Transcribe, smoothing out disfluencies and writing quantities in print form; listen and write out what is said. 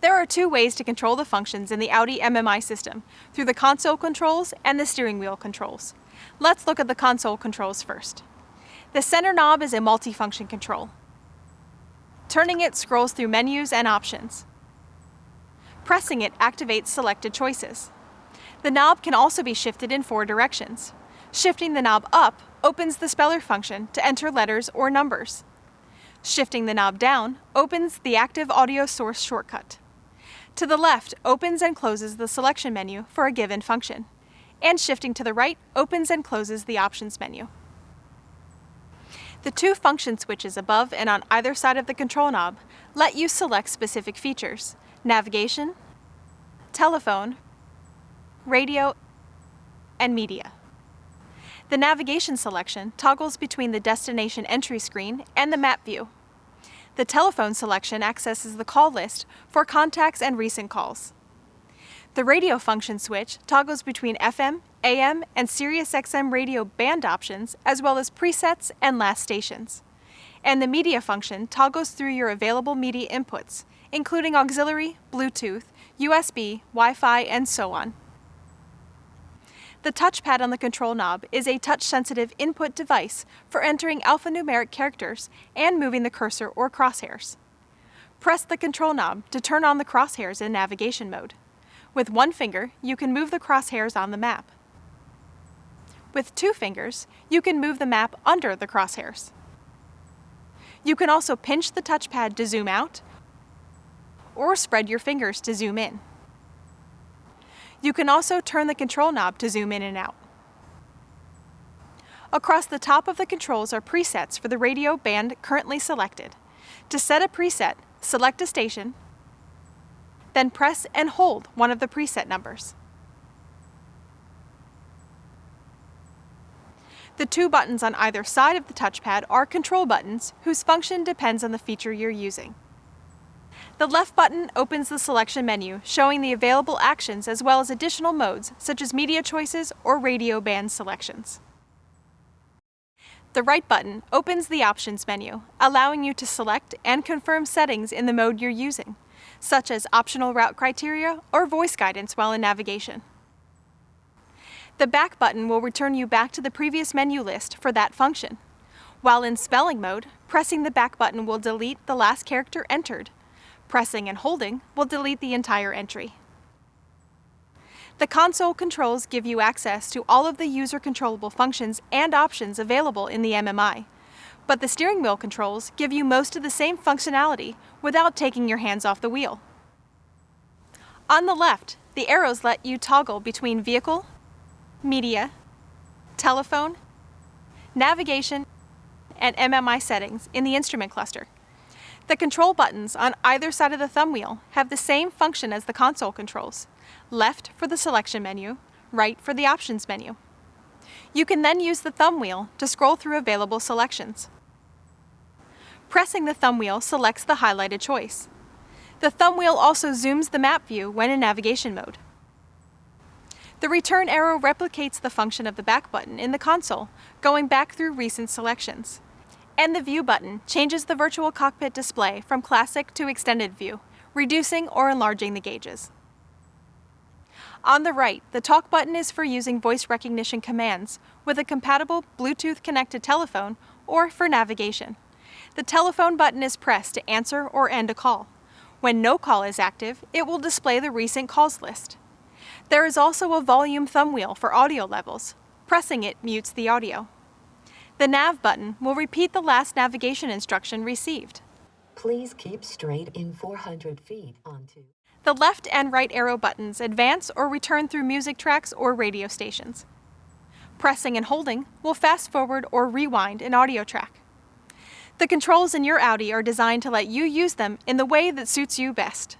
There are two ways to control the functions in the Audi MMI system, through the console controls and the steering wheel controls. Let's look at the console controls first. The center knob is a multi-function control. Turning it scrolls through menus and options. Pressing it activates selected choices. The knob can also be shifted in 4 directions. Shifting the knob up opens the speller function to enter letters or numbers. Shifting the knob down opens the active audio source shortcut. To the left opens and closes the selection menu for a given function. And shifting to the right opens and closes the options menu. The 2 function switches above and on either side of the control knob let you select specific features: navigation, telephone, radio, and media. The navigation selection toggles between the destination entry screen and the map view. The telephone selection accesses the call list for contacts and recent calls. The radio function switch toggles between FM, AM, and Sirius XM radio band options, as well as presets and last stations. And the media function toggles through your available media inputs, including auxiliary, Bluetooth, USB, Wi-Fi, and so on. The touchpad on the control knob is a touch-sensitive input device for entering alphanumeric characters and moving the cursor or crosshairs. Press the control knob to turn on the crosshairs in navigation mode. With 1 finger, you can move the crosshairs on the map. With 2 fingers, you can move the map under the crosshairs. You can also pinch the touchpad to zoom out or spread your fingers to zoom in. You can also turn the control knob to zoom in and out. Across the top of the controls are presets for the radio band currently selected. To set a preset, select a station, then press and hold one of the preset numbers. The 2 buttons on either side of the touchpad are control buttons whose function depends on the feature you're using. The left button opens the selection menu, showing the available actions as well as additional modes such as media choices or radio band selections. The right button opens the options menu, allowing you to select and confirm settings in the mode you're using, such as optional route criteria or voice guidance while in navigation. The back button will return you back to the previous menu list for that function. While in spelling mode, pressing the back button will delete the last character entered. Pressing and holding will delete the entire entry. The console controls give you access to all of the user-controllable functions and options available in the MMI, but the steering wheel controls give you most of the same functionality without taking your hands off the wheel. On the left, the arrows let you toggle between vehicle, media, telephone, navigation, and MMI settings in the instrument cluster. The control buttons on either side of the thumb wheel have the same function as the console controls: left for the selection menu, right for the options menu. You can then use the thumb wheel to scroll through available selections. Pressing the thumb wheel selects the highlighted choice. The thumb wheel also zooms the map view when in navigation mode. The return arrow replicates the function of the back button in the console, going back through recent selections. And the view button changes the virtual cockpit display from classic to extended view, reducing or enlarging the gauges. On the right, the talk button is for using voice recognition commands with a compatible Bluetooth connected telephone or for navigation. The telephone button is pressed to answer or end a call. When no call is active, it will display the recent calls list. There is also a volume thumb wheel for audio levels. Pressing it mutes the audio. The nav button will repeat the last navigation instruction received. Please keep straight in 400 feet onto. The left and right arrow buttons advance or return through music tracks or radio stations. Pressing and holding will fast forward or rewind an audio track. The controls in your Audi are designed to let you use them in the way that suits you best.